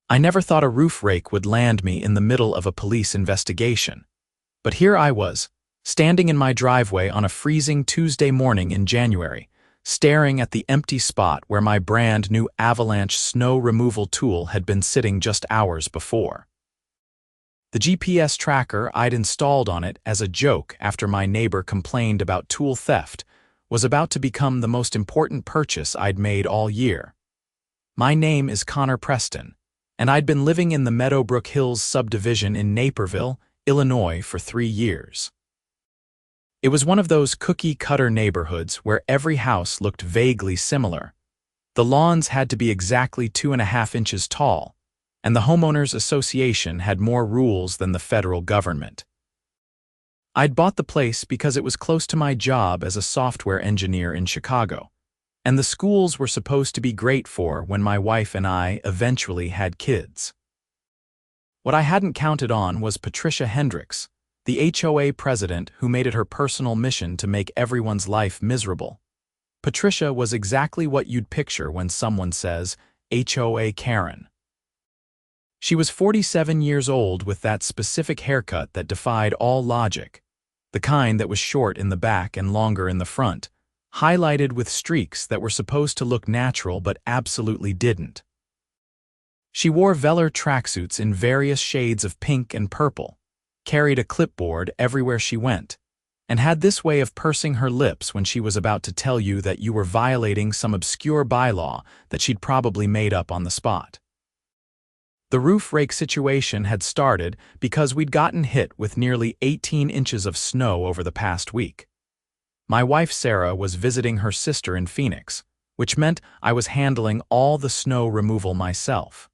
I never thought a roof rake would land me in the middle of a police investigation. But here I was, standing in my driveway on a freezing Tuesday morning in January, staring at the empty spot where my brand new avalanche snow removal tool had been sitting just hours before. The GPS tracker I'd installed on it as a joke after my neighbor complained about tool theft was about to become the most important purchase I'd made all year. My name is Connor Preston, and I'd been living in the Meadowbrook Hills subdivision in Naperville, Illinois for 3 years. It was one of those cookie-cutter neighborhoods where every house looked vaguely similar. The lawns had to be exactly 2.5 inches tall, and the homeowners association had more rules than the federal government. I'd bought the place because it was close to my job as a software engineer in Chicago, and the schools were supposed to be great for when my wife and I eventually had kids. What I hadn't counted on was Patricia Hendricks, the HOA president who made it her personal mission to make everyone's life miserable. Patricia was exactly what you'd picture when someone says, HOA Karen. She was 47 years old with that specific haircut that defied all logic, the kind that was short in the back and longer in the front, highlighted with streaks that were supposed to look natural but absolutely didn't. She wore velour tracksuits in various shades of pink and purple, carried a clipboard everywhere she went, and had this way of pursing her lips when she was about to tell you that you were violating some obscure bylaw that she'd probably made up on the spot. The roof rake situation had started because we'd gotten hit with nearly 18 inches of snow over the past week. My wife Sarah was visiting her sister in Phoenix, which meant I was handling all the snow removal myself.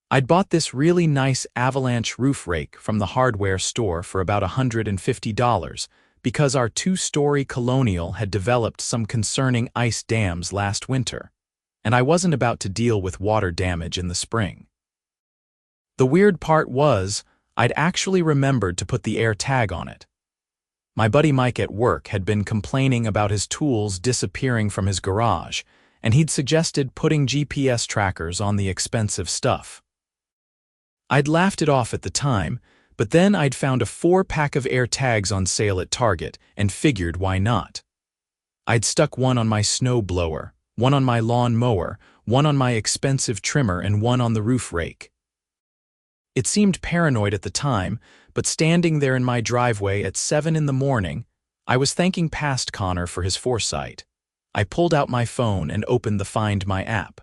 I'd bought this really nice avalanche roof rake from the hardware store for about $150 because our 2-story colonial had developed some concerning ice dams last winter, and I wasn't about to deal with water damage in the spring. The weird part was, I'd actually remembered to put the air tag on it. My buddy Mike at work had been complaining about his tools disappearing from his garage, and he'd suggested putting GPS trackers on the expensive stuff. I'd laughed it off at the time, but then I'd found a 4-pack of air tags on sale at Target and figured why not. I'd stuck one on my snow blower, one on my lawn mower, one on my expensive trimmer, and one on the roof rake. It seemed paranoid at the time, but standing there in my driveway at 7 in the morning, I was thanking past Connor for his foresight. I pulled out my phone and opened the Find My app.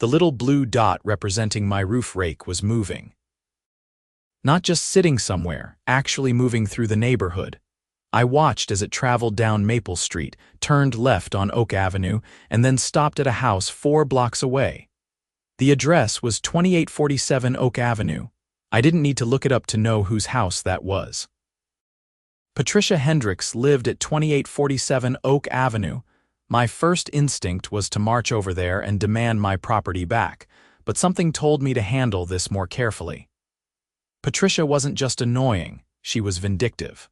The little blue dot representing my roof rake was moving. Not just sitting somewhere, actually moving through the neighborhood. I watched as it traveled down Maple Street, turned left on Oak Avenue, and then stopped at a house 4 blocks away. The address was 2847 Oak Avenue. I didn't need to look it up to know whose house that was. Patricia Hendricks lived at 2847 Oak Avenue. My first instinct was to march over there and demand my property back, but something told me to handle this more carefully. Patricia wasn't just annoying, she was vindictive.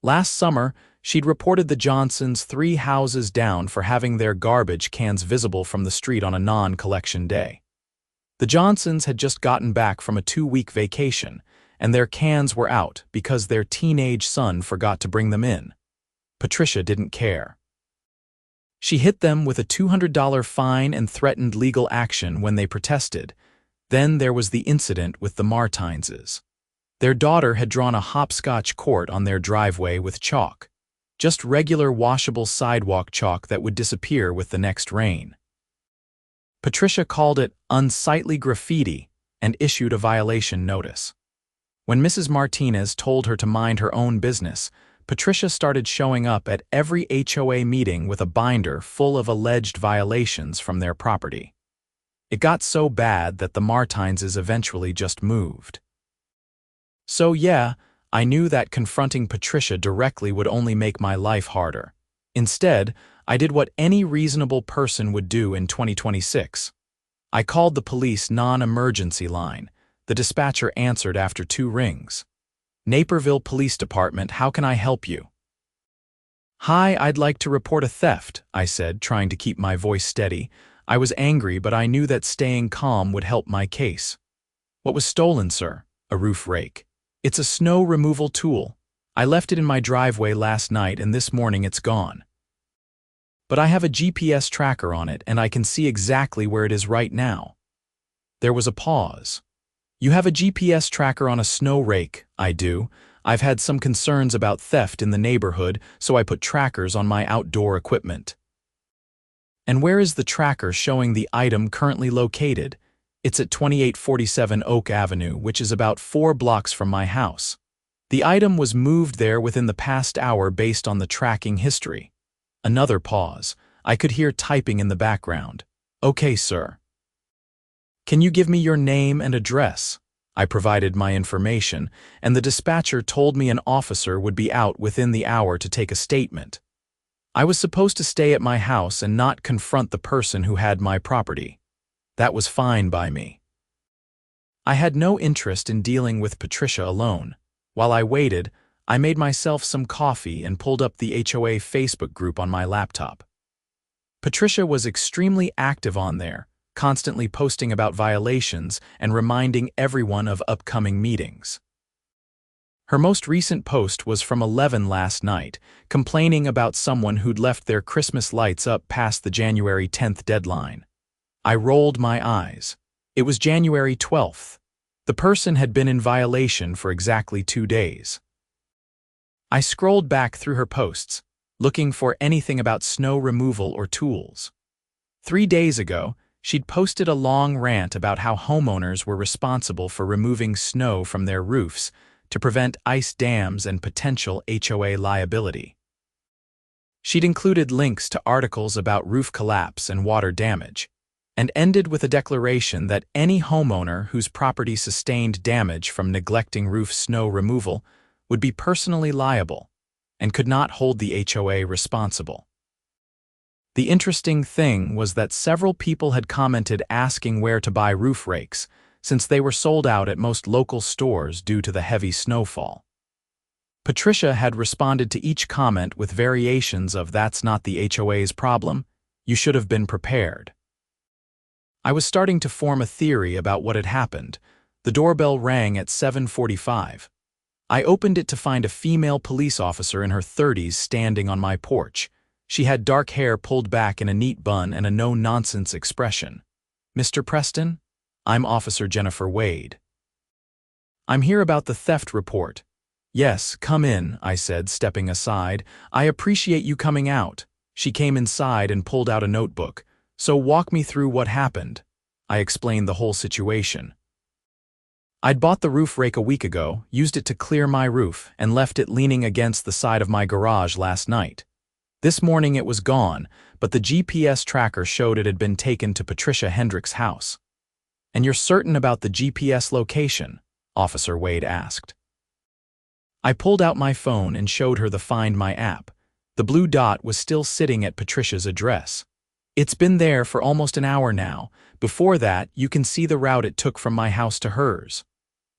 Last summer, she'd reported the Johnsons 3 houses down for having their garbage cans visible from the street on a non-collection day. The Johnsons had just gotten back from a 2-week vacation, and their cans were out because their teenage son forgot to bring them in. Patricia didn't care. She hit them with a $200 fine and threatened legal action when they protested. Then there was the incident with the Martineses. Their daughter had drawn a hopscotch court on their driveway with chalk, just regular washable sidewalk chalk that would disappear with the next rain. Patricia called it unsightly graffiti and issued a violation notice. When Mrs. Martinez told her to mind her own business, Patricia started showing up at every HOA meeting with a binder full of alleged violations from their property. It got so bad that the Martineses eventually just moved. So yeah, I knew that confronting Patricia directly would only make my life harder. Instead, I did what any reasonable person would do in 2026. I called the police non-emergency line. The dispatcher answered after 2 rings. Naperville Police Department, how can I help you? Hi, I'd like to report a theft, I said, trying to keep my voice steady. I was angry, but I knew that staying calm would help my case. "What was stolen, sir?" "A roof rake. It's a snow removal tool. I left it in my driveway last night and this morning it's gone. But I have a GPS tracker on it and I can see exactly where it is right now." There was a pause. "You have a GPS tracker on a snow rake?" "I do. I've had some concerns about theft in the neighborhood, so I put trackers on my outdoor equipment." "And where is the tracker showing the item currently located?" "It's at 2847 Oak Avenue, which is about 4 blocks from my house. The item was moved there within the past hour based on the tracking history." Another pause. I could hear typing in the background. "Okay, sir." "Can you give me your name and address?" I provided my information, and the dispatcher told me an officer would be out within the hour to take a statement. I was supposed to stay at my house and not confront the person who had my property. That was fine by me. I had no interest in dealing with Patricia alone. While I waited, I made myself some coffee and pulled up the HOA Facebook group on my laptop. Patricia was extremely active on there, constantly posting about violations and reminding everyone of upcoming meetings. Her most recent post was from 11 last night, complaining about someone who'd left their Christmas lights up past the January 10th deadline. I rolled my eyes. It was January 12th. The person had been in violation for exactly 2 days. I scrolled back through her posts, looking for anything about snow removal or tools. 3 days ago, she'd posted a long rant about how homeowners were responsible for removing snow from their roofs to prevent ice dams and potential HOA liability. She'd included links to articles about roof collapse and water damage, and ended with a declaration that any homeowner whose property sustained damage from neglecting roof snow removal would be personally liable and could not hold the HOA responsible. The interesting thing was that several people had commented asking where to buy roof rakes, since they were sold out at most local stores due to the heavy snowfall. Patricia had responded to each comment with variations of "That's not the HOA's problem. You should have been prepared." I was starting to form a theory about what had happened. The doorbell rang at 7:45. I opened it to find a female police officer in her 30s standing on my porch. She had dark hair pulled back in a neat bun and a no-nonsense expression. "Mr. Preston? I'm Officer Jennifer Wade. I'm here about the theft report." "Yes, come in," I said, stepping aside. "I appreciate you coming out." She came inside and pulled out a notebook. "So walk me through what happened." I explained the whole situation. "I'd bought the roof rake a week ago, used it to clear my roof, and left it leaning against the side of my garage last night. This morning it was gone, but the GPS tracker showed it had been taken to Patricia Hendricks' house." "And you're certain about the GPS location?" Officer Wade asked. I pulled out my phone and showed her the Find My app. The blue dot was still sitting at Patricia's address. "It's been there for almost an hour now. Before that, you can see the route it took from my house to hers."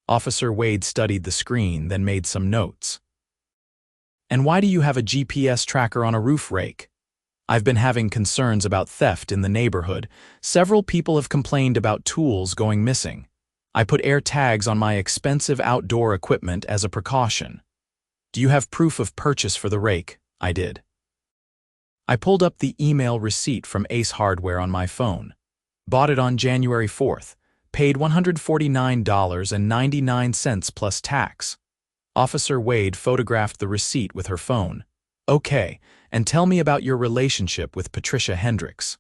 Officer Wade studied the screen, then made some notes. "And why do you have a GPS tracker on a roof rake?" "I've been having concerns about theft in the neighborhood. Several people have complained about tools going missing. I put air tags on my expensive outdoor equipment as a precaution." "Do you have proof of purchase for the rake?" I did. I pulled up the email receipt from Ace Hardware on my phone. "Bought it on January 4th. Paid $149.99 plus tax." Officer Wade photographed the receipt with her phone. "Okay, and tell me about your relationship with Patricia Hendricks."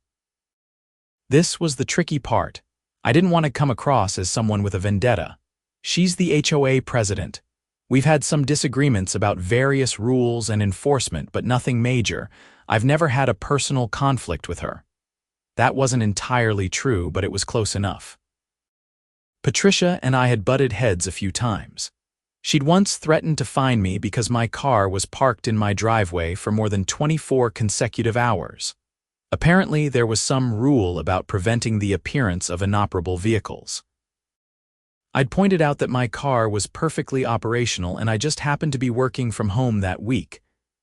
This was the tricky part. I didn't want to come across as someone with a vendetta. She's the HOA president. We've had some disagreements about various rules and enforcement, but nothing major. I've never had a personal conflict with her. That wasn't entirely true, but it was close enough. Patricia and I had butted heads a few times. She'd once threatened to fine me because my car was parked in my driveway for more than 24 consecutive hours. Apparently, there was some rule about preventing the appearance of inoperable vehicles. I'd pointed out that my car was perfectly operational and I just happened to be working from home that week.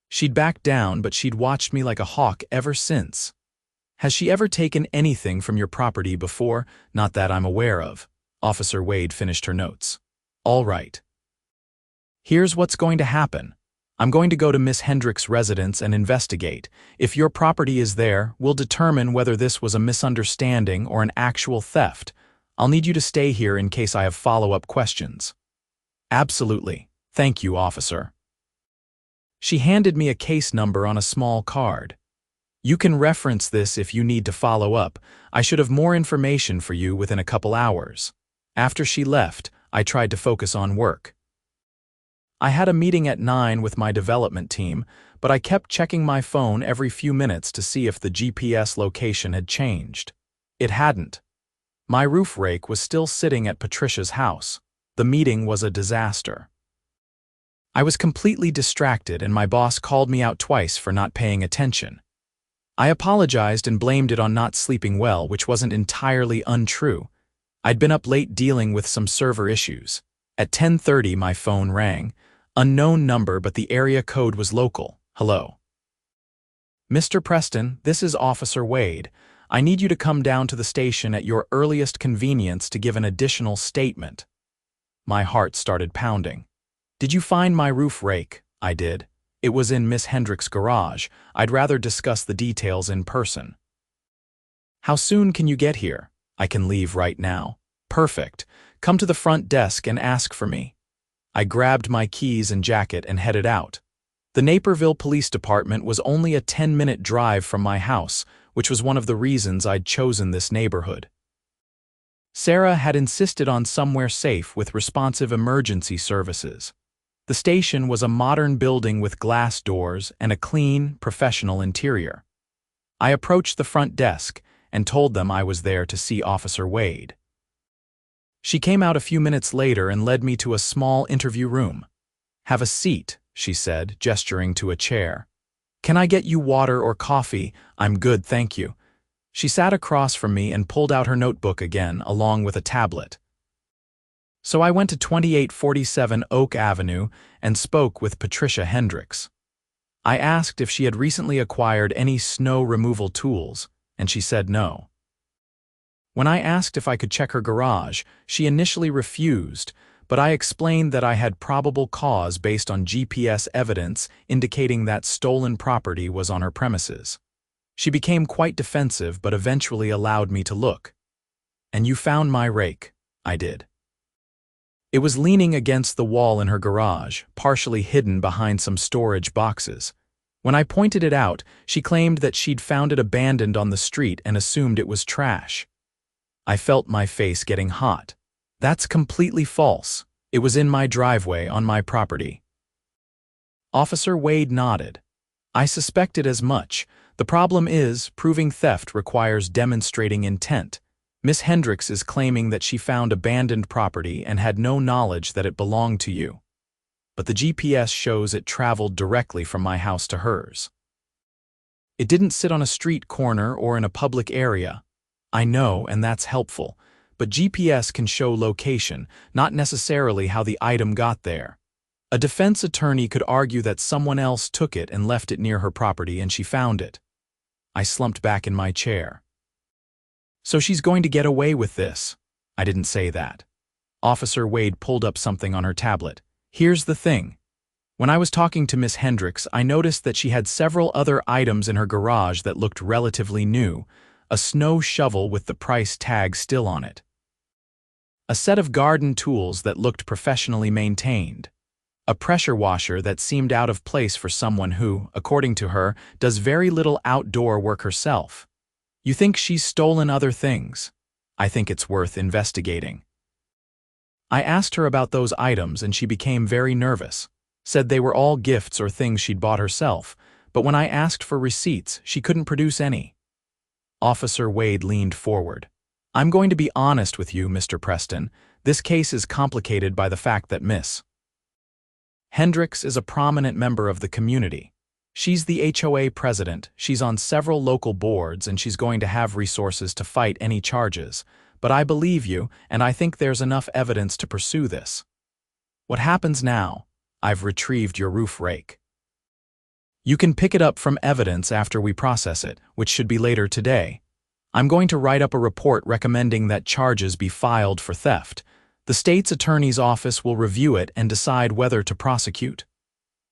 She'd backed down, but she'd watched me like a hawk ever since. Has she ever taken anything from your property before? Not that I'm aware of. Officer Wade finished her notes. All right. Here's what's going to happen. I'm going to go to Miss Hendricks' residence and investigate. If your property is there, we'll determine whether this was a misunderstanding or an actual theft. I'll need you to stay here in case I have follow-up questions. Absolutely. Thank you, officer. She handed me a case number on a small card. You can reference this if you need to follow up. I should have more information for you within a couple hours. After she left, I tried to focus on work. I had a meeting at 9 with my development team, but I kept checking my phone every few minutes to see if the GPS location had changed. It hadn't. My roof rake was still sitting at Patricia's house. The meeting was a disaster. I was completely distracted and my boss called me out twice for not paying attention. I apologized and blamed it on not sleeping well, which wasn't entirely untrue. I'd been up late dealing with some server issues. At 10:30 my phone rang. Unknown number, but the area code was local. Hello. Mr. Preston, this is Officer Wade. I need you to come down to the station at your earliest convenience to give an additional statement. My heart started pounding. Did you find my roof rake? I did. It was in Miss Hendricks' garage. I'd rather discuss the details in person. How soon can you get here? I can leave right now. Perfect. Come to the front desk and ask for me. I grabbed my keys and jacket and headed out. The Naperville Police Department was only a 10-minute drive from my house, which was one of the reasons I'd chosen this neighborhood. Sarah had insisted on somewhere safe with responsive emergency services. The station was a modern building with glass doors and a clean, professional interior. I approached the front desk and told them I was there to see Officer Wade. She came out a few minutes later and led me to a small interview room. Have a seat, she said, gesturing to a chair. Can I get you water or coffee? I'm good, thank you. She sat across from me and pulled out her notebook again, along with a tablet. So I went to 2847 Oak Avenue and spoke with Patricia Hendricks. I asked if she had recently acquired any snow removal tools, and she said no. When I asked if I could check her garage, she initially refused, but I explained that I had probable cause based on GPS evidence indicating that stolen property was on her premises. She became quite defensive but eventually allowed me to look. And you found my rake? I did. It was leaning against the wall in her garage, partially hidden behind some storage boxes. When I pointed it out, she claimed that she'd found it abandoned on the street and assumed it was trash. I felt my face getting hot. That's completely false. It was in my driveway on my property. Officer Wade nodded. I suspected as much. The problem is, proving theft requires demonstrating intent. Miss Hendricks is claiming that she found abandoned property and had no knowledge that it belonged to you. But the GPS shows it traveled directly from my house to hers. It didn't sit on a street corner or in a public area. I know, and that's helpful, but GPS can show location, not necessarily how the item got there. A defense attorney could argue that someone else took it and left it near her property and she found it. I slumped back in my chair. So she's going to get away with this. I didn't say that. Officer Wade pulled up something on her tablet. Here's the thing. When I was talking to Miss Hendricks, I noticed that she had several other items in her garage that looked relatively new. A snow shovel with the price tag still on it. A set of garden tools that looked professionally maintained. A pressure washer that seemed out of place for someone who, according to her, does very little outdoor work herself. You think she's stolen other things? I think it's worth investigating. I asked her about those items and she became very nervous, said they were all gifts or things she'd bought herself, but when I asked for receipts, she couldn't produce any. Officer Wade leaned forward. I'm going to be honest with you, Mr. Preston. This case is complicated by the fact that Miss Hendricks is a prominent member of the community. She's the HOA president, she's on several local boards, and she's going to have resources to fight any charges. But I believe you, and I think there's enough evidence to pursue this. What happens now? I've retrieved your roof rake. You can pick it up from evidence after we process it, which should be later today. I'm going to write up a report recommending that charges be filed for theft. The state's attorney's office will review it and decide whether to prosecute.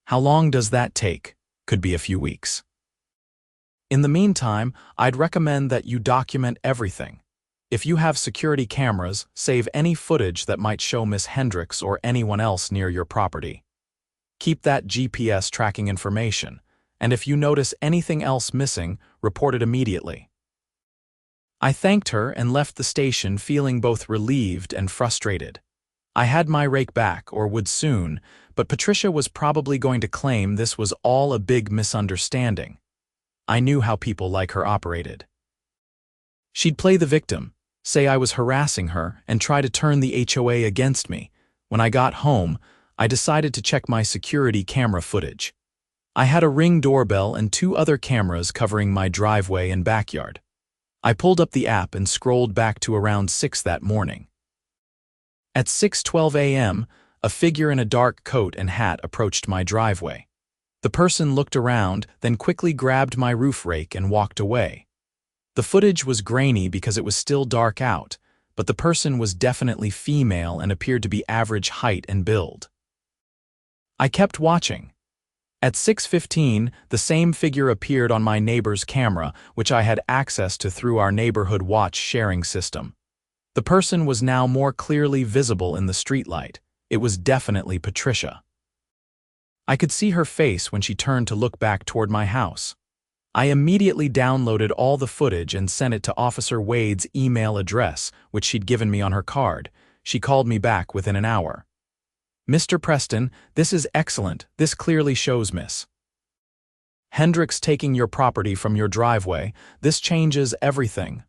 How long does that take? Could be a few weeks. In the meantime, I'd recommend that you document everything. If you have security cameras, save any footage that might show Miss Hendricks or anyone else near your property. Keep that GPS tracking information, and if you notice anything else missing, report it immediately. I thanked her and left the station feeling both relieved and frustrated. I had my rake back, or would soon, but Patricia was probably going to claim this was all a big misunderstanding. I knew how people like her operated. She'd play the victim, say I was harassing her, and try to turn the HOA against me. When I got home, I decided to check my security camera footage. I had a Ring doorbell and 2 other cameras covering my driveway and backyard. I pulled up the app and scrolled back to around 6 that morning. At 6:12 a.m., a figure in a dark coat and hat approached my driveway. The person looked around, then quickly grabbed my roof rake and walked away. The footage was grainy because it was still dark out, but the person was definitely female and appeared to be average height and build. I kept watching. At 6:15, the same figure appeared on my neighbor's camera, which I had access to through our neighborhood watch sharing system. The person was now more clearly visible in the streetlight. It was definitely Patricia. I could see her face when she turned to look back toward my house. I immediately downloaded all the footage and sent it to Officer Wade's email address, which she'd given me on her card. She called me back within an hour. "Mr. Preston, this is excellent. This clearly shows Miss Hendricks taking your property from your driveway. This changes everything.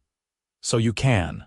So you can."